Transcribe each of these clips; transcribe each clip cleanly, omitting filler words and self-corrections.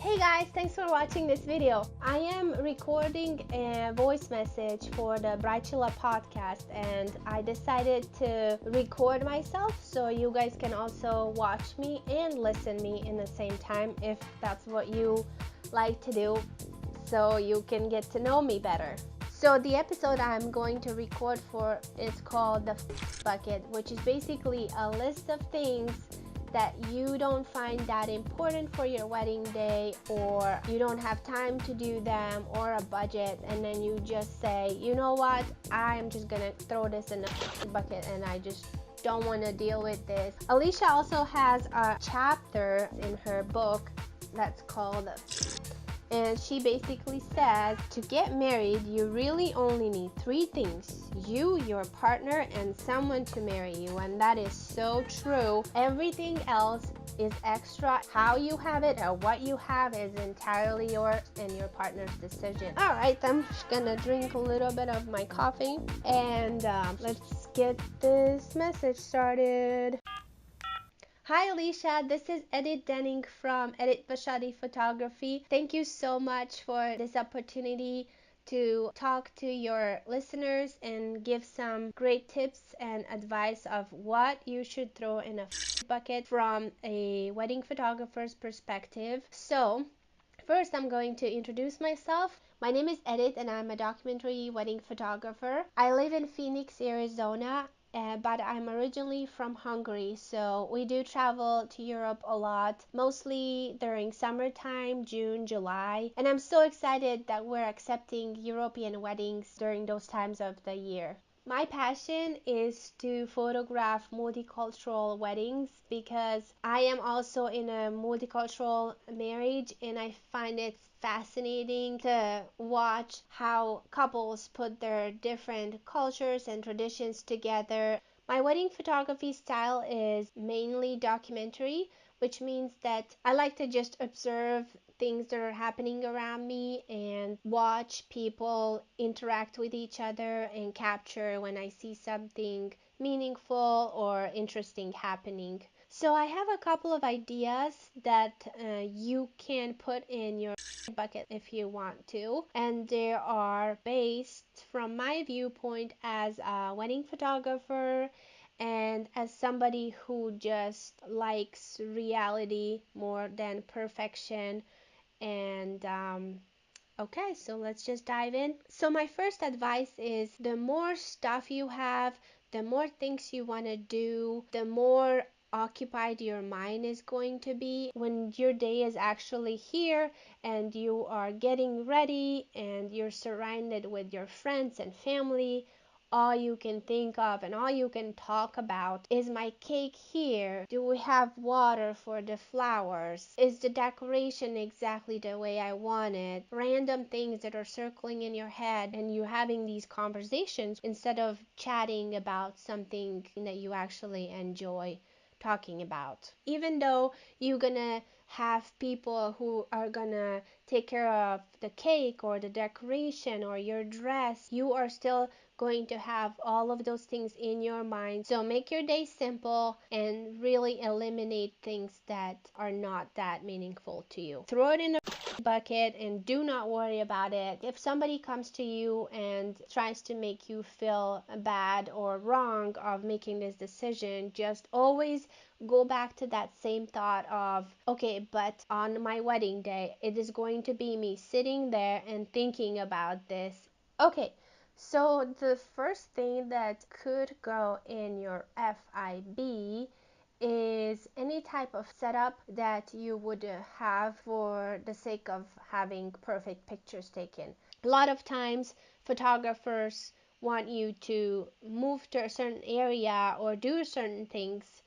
Hey guys, thanks for watching this video. I am recording a voice message for the Bridechilla Podcast, and I decided to record myself so you guys can also watch me and listen me in the same time if that's what you like to do, so you can get to know me better. So the episode I'm going to record for is called the bucket, which is basically a list of things that you don't find that important for your wedding day, or you don't have time to do them, or a budget, and then you just say, you know what, I'm just gonna throw this in the bucket and I just don't want to deal with this. Alicia also has a chapter in her book that's called, and she basically says to get married you really only need 3 things: you, your partner, and someone to marry you. And that is so true. Everything else is extra. How you have it or what you have is entirely yours and your partner's decision. Alright, I'm just gonna drink a little bit of my coffee and let's get this message started. Hi Alicia, this is Edith Denning from Edith Vashadi Photography. Thank you so much for this opportunity to talk to your listeners and give some great tips and advice of what you should throw in a bucket from a wedding photographer's perspective. So, first I'm going to introduce myself. My name is Edith and I'm a documentary wedding photographer. I live in Phoenix, Arizona. But I'm originally from Hungary, so we do travel to Europe a lot, mostly during summertime, June, July, and I'm so excited that we're accepting European weddings during those times of the year. My passion is to photograph multicultural weddings because I am also in a multicultural marriage, and I find it fascinating to watch how couples put their different cultures and traditions together. My wedding photography style is mainly documentary, which means that I like to just observe things that are happening around me and watch people interact with each other and capture when I see something meaningful or interesting happening. So I have a couple of ideas that you can put in your bucket if you want to, and they are based from my viewpoint as a wedding photographer and as somebody who just likes reality more than perfection. And okay, so let's just dive in. So my first advice is, the more stuff you have, the more things you want to do, the more occupied your mind is going to be. When your day is actually here and you are getting ready and you're surrounded with your friends and family, all you can think of and all you can talk about is, my cake here? Do we have water for the flowers? Is the decoration exactly the way I want it? Random things that are circling in your head, and you having these conversations instead of chatting about something that you actually enjoy talking about. Even though you're gonna have people who are gonna take care of the cake or the decoration or your dress, you are still going to have all of those things in your mind. So make your day simple and really eliminate things that are not that meaningful to you. Throw it in a bucket and do not worry about it. If somebody comes to you and tries to make you feel bad or wrong of making this decision, just always go back to that same thought of, okay, but on my wedding day, it is going to be me sitting there and thinking about this. Okay, so the first thing that could go in your FIB is any type of setup that you would have for the sake of having perfect pictures taken. A lot of times photographers want you to move to a certain area or do certain things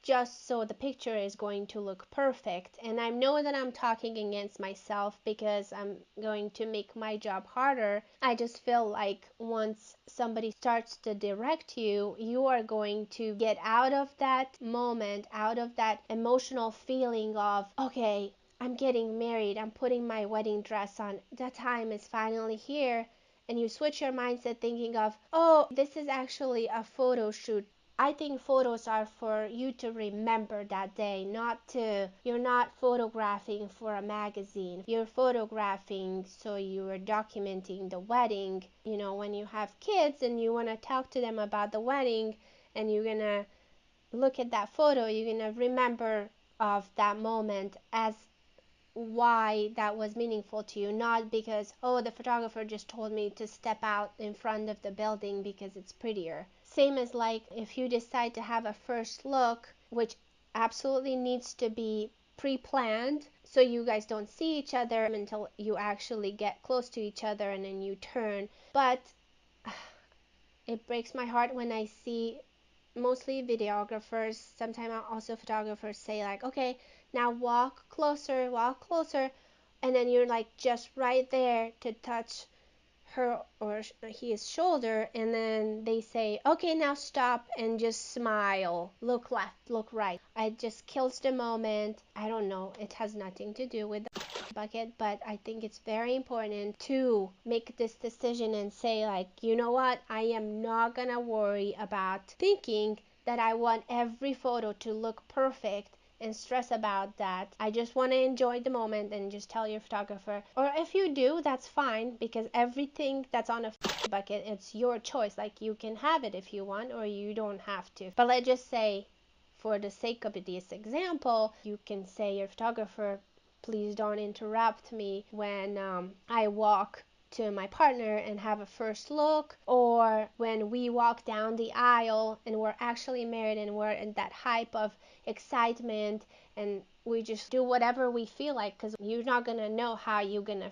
just so the picture is going to look perfect. And I know that I'm talking against myself because I'm going to make my job harder. I just feel like once somebody starts to direct you, you are going to get out of that moment, out of that emotional feeling of, okay, I'm getting married, I'm putting my wedding dress on, the time is finally here. And you switch your mindset thinking of, oh, this is actually a photo shoot. I think photos are for you to remember that day, you're not photographing for a magazine. You're photographing so you are documenting the wedding. When you have kids and you want to talk to them about the wedding and you're going to look at that photo, you're going to remember of that moment as why that was meaningful to you, not because, oh, the photographer just told me to step out in front of the building because it's prettier. Same as like if you decide to have a first look, which absolutely needs to be pre-planned so you guys don't see each other until you actually get close to each other and then you turn. But it breaks my heart when I see mostly videographers, sometimes also photographers say like, okay, now walk closer, and then you're like just right there to touch her or his shoulder, and then they say, okay, now stop and just smile, look left, look right. It just kills the moment. I don't know, it has nothing to do with the bucket, but I think it's very important to make this decision and say like, you know what, I am not gonna worry about thinking that I want every photo to look perfect and stress about that. I just want to enjoy the moment and just tell your photographer. Or if you do, that's fine, because everything that's on a bucket, it's your choice. Like, you can have it if you want, or you don't have to. But let's just say, for the sake of this example, you can say your photographer, please don't interrupt me when I walk to my partner and have a first look, or when we walk down the aisle and we're actually married and we're in that hype of excitement and we just do whatever we feel like, because you're not gonna know how you're gonna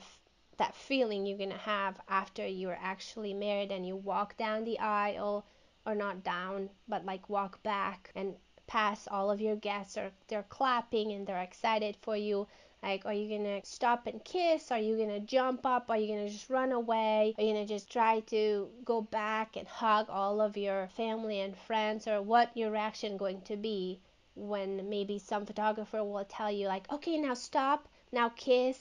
that feeling you're gonna have after you're actually married and you walk down the aisle, or not down, but like walk back and past all of your guests, or they're clapping and they're excited for you. Like, are you gonna stop and kiss? Are you gonna jump up? Are you gonna just run away? Are you gonna just try to go back and hug all of your family and friends? Or what your reaction going to be when maybe some photographer will tell you like, okay, now stop, now kiss,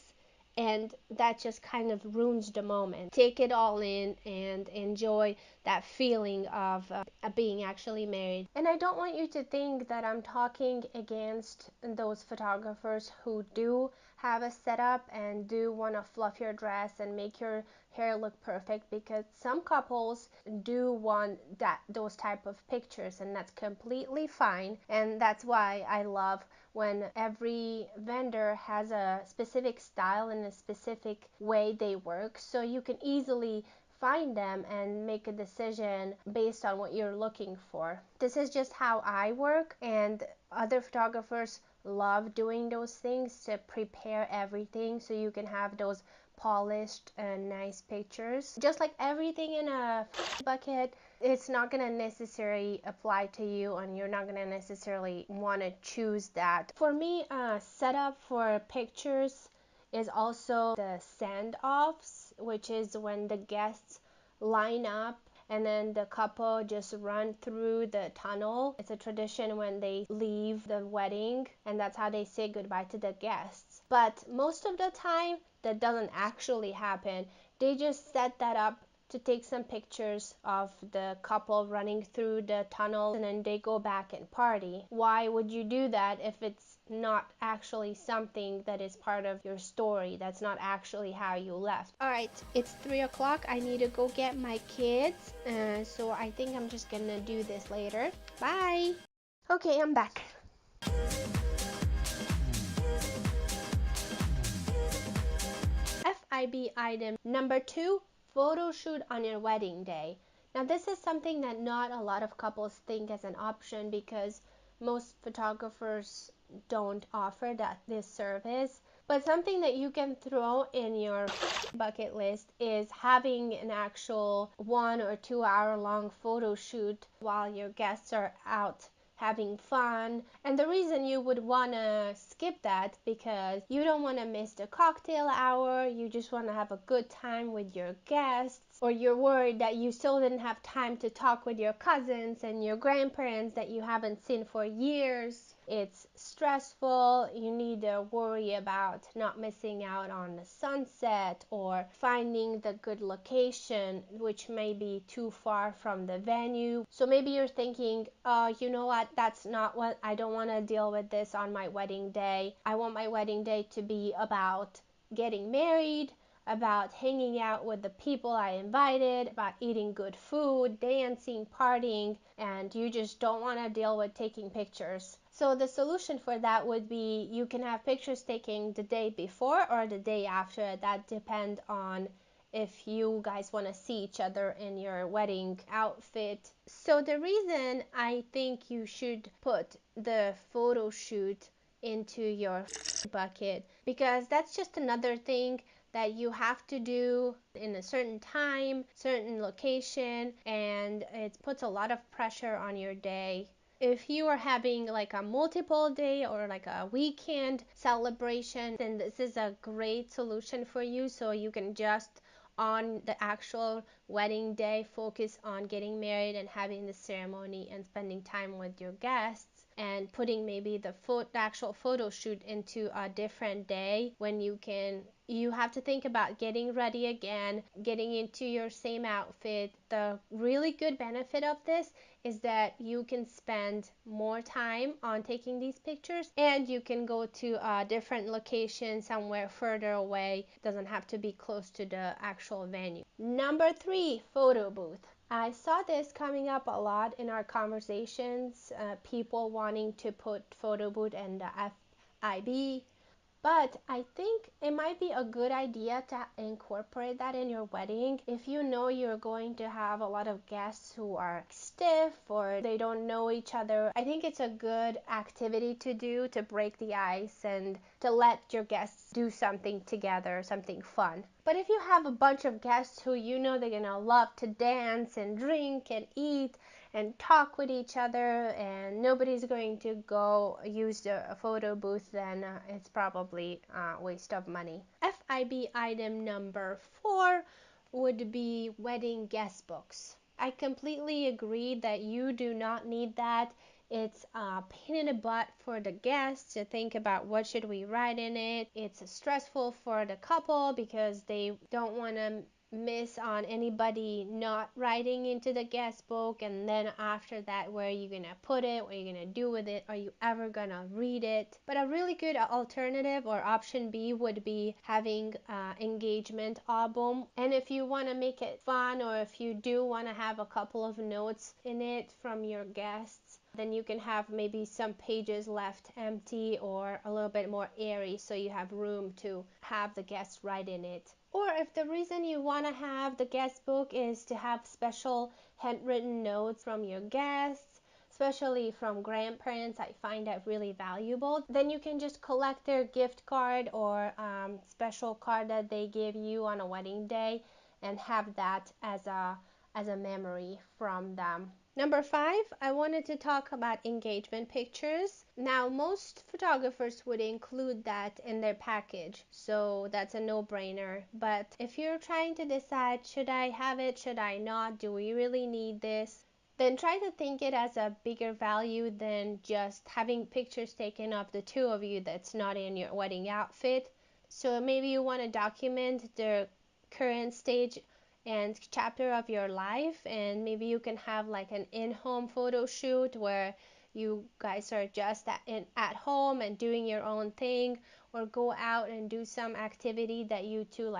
and that just kind of ruins the moment. Take it all in and enjoy that feeling of being actually married. And I don't want you to think that I'm talking against those photographers who do have a setup and do want to fluff your dress and make your hair look perfect, because some couples do want those type of pictures, and that's completely fine. And that's why I love when every vendor has a specific style and a specific way they work, so you can easily find them and make a decision based on what you're looking for. This is just how I work, and other photographers love doing those things to prepare everything so you can have those polished and nice pictures. Just like everything in a bucket, it's not going to necessarily apply to you, and you're not going to necessarily want to choose that. For me, setup for pictures is also the send-offs, which is when the guests line up and then the couple just run through the tunnel. It's a tradition when they leave the wedding, and that's how they say goodbye to the guests. But most of the time, that doesn't actually happen. They just set that up to take some pictures of the couple running through the tunnel, and then they go back and party. Why would you do that if it's not actually something that is part of your story? That's not actually how you left. Alright, it's 3 o'clock. I need to go get my kids, so I think I'm just gonna do this later. Bye! Okay, I'm back. FIB item number 2, photo shoot on your wedding day. Now, this is something that not a lot of couples think as an option, because most photographers don't offer this service. But something that you can throw in your bucket list is having an actual 1 or 2 hour long photo shoot while your guests are out having fun. And the reason you would want to skip that, because you don't want to miss the cocktail hour, you just want to have a good time with your guests, or you're worried that you still didn't have time to talk with your cousins and your grandparents that you haven't seen for years. It's stressful. You need to worry about not missing out on the sunset or finding the good location, which may be too far from the venue. So maybe you're thinking, oh, you know what? That's not what I don't want to deal with this on my wedding day. I want my wedding day to be about getting married, about hanging out with the people I invited, about eating good food, dancing, partying, and you just don't want to deal with taking pictures. So the solution for that would be you can have pictures taken the day before or the day after. That depends on if you guys want to see each other in your wedding outfit. So the reason I think you should put the photo shoot into your bucket, because that's just another thing that you have to do in a certain time, certain location, and it puts a lot of pressure on your day. If you are having like a multiple day or like a weekend celebration, then this is a great solution for you. So you can just on the actual wedding day focus on getting married and having the ceremony and spending time with your guests, and putting maybe the actual photo shoot into a different day when you have to think about getting ready again, getting into your same outfit. The really good benefit of this is that you can spend more time on taking these pictures, and you can go to a different location somewhere further away. It doesn't have to be close to the actual venue. Number 3, photo booth. I saw this coming up a lot in our conversations, people wanting to put photo booth and the FIB. But I think it might be a good idea to incorporate that in your wedding. If you know you're going to have a lot of guests who are stiff or they don't know each other, I think it's a good activity to do to break the ice and to let your guests do something together, something fun. But if you have a bunch of guests who you know they're gonna love to dance and drink and eat and talk with each other, and nobody's going to go use the photo booth, then it's probably a waste of money. FIB item number 4 would be wedding guest books. I completely agree that you do not need that. It's a pain in the butt for the guests to think about what should we write in it. It's stressful for the couple because they don't want to miss on anybody not writing into the guest book, and then after that, where are you gonna put it, what are you gonna do with it, are you ever gonna read it? But a really good alternative or option B would be having engagement album. And if you want to make it fun, or if you do want to have a couple of notes in it from your guests, then you can have maybe some pages left empty or a little bit more airy, so you have room to have the guests write in it. Or if the reason you want to have the guest book is to have special handwritten notes from your guests, especially from grandparents, I find that really valuable, then you can just collect their gift card or special card that they give you on a wedding day and have that as a memory from them. Number 5, I wanted to talk about engagement pictures. Now, most photographers would include that in their package, so that's a no-brainer. But if you're trying to decide, should I have it, should I not, do we really need this, then try to think it as a bigger value than just having pictures taken of the two of you that's not in your wedding outfit. So maybe you want to document the current stage and chapter of your life, and maybe you can have like an in-home photo shoot where you guys are just at home and doing your own thing, or go out and do some activity that you two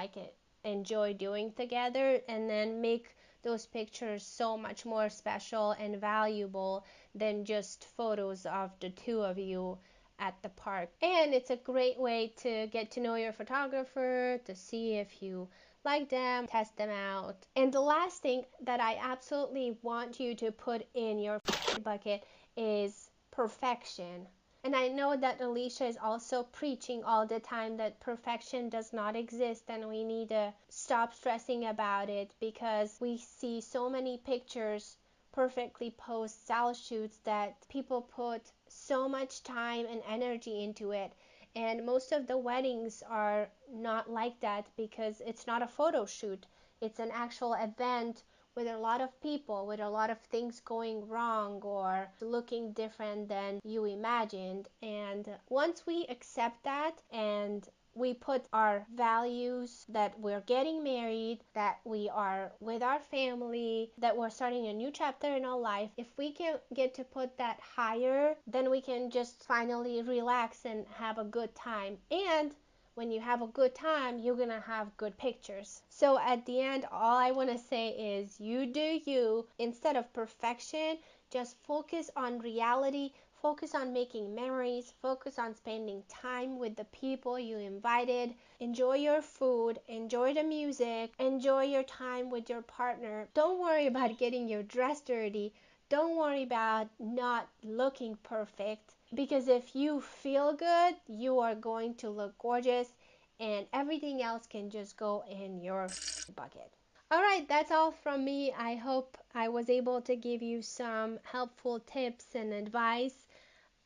enjoy doing together, and then make those pictures so much more special and valuable than just photos of the two of you at the park. And it's a great way to get to know your photographer, to see if you like them, test them out. And the last thing that I absolutely want you to put in your bucket is perfection. And I know that Alicia is also preaching all the time that perfection does not exist, and we need to stop stressing about it, because we see so many pictures, perfectly posed style shoots, that people put so much time and energy into it. And most of the weddings are not like that because it's not a photo shoot. It's an actual event with a lot of people, with a lot of things going wrong or looking different than you imagined. And once we accept that and we put our values that we're getting married, that we are with our family, that we're starting a new chapter in our life, if we can get to put that higher, then we can just finally relax and have a good time. And when you have a good time, you're gonna have good pictures. So at the end, all I want to say is you do you. Instead of perfection, just focus on reality. Focus on making memories. Focus on spending time with the people you invited. Enjoy your food. Enjoy the music. Enjoy your time with your partner. Don't worry about getting your dress dirty. Don't worry about not looking perfect, because if you feel good, you are going to look gorgeous, and everything else can just go in your bucket. All right, that's all from me. I hope I was able to give you some helpful tips and advice.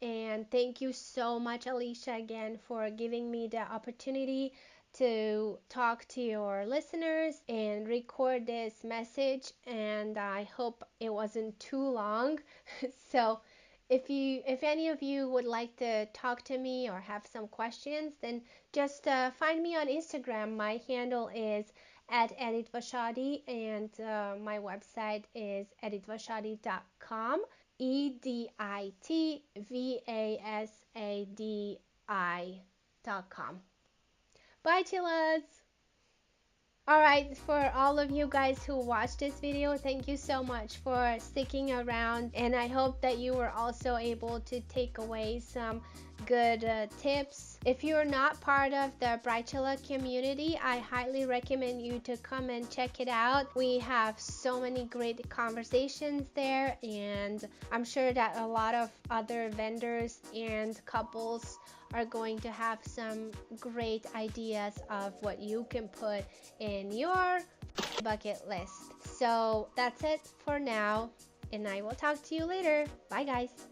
And thank you so much, Alicia, again, for giving me the opportunity to talk to your listeners and record this message. And I hope it wasn't too long. So if any of you would like to talk to me or have some questions, then just find me on Instagram. My handle is at editvashadi, and my website is editvashadi.com. editvasadi.com. Bye, chillas! Alright, for all of you guys who watched this video, thank you so much for sticking around, and I hope that you were also able to take away some good tips. If you're not part of the Bridechilla community, I highly recommend you to come and check it out. We have so many great conversations there, and I'm sure that a lot of other vendors and couples are going to have some great ideas of what you can put in your bucket list. So that's it for now, and I will talk to you later. Bye, guys.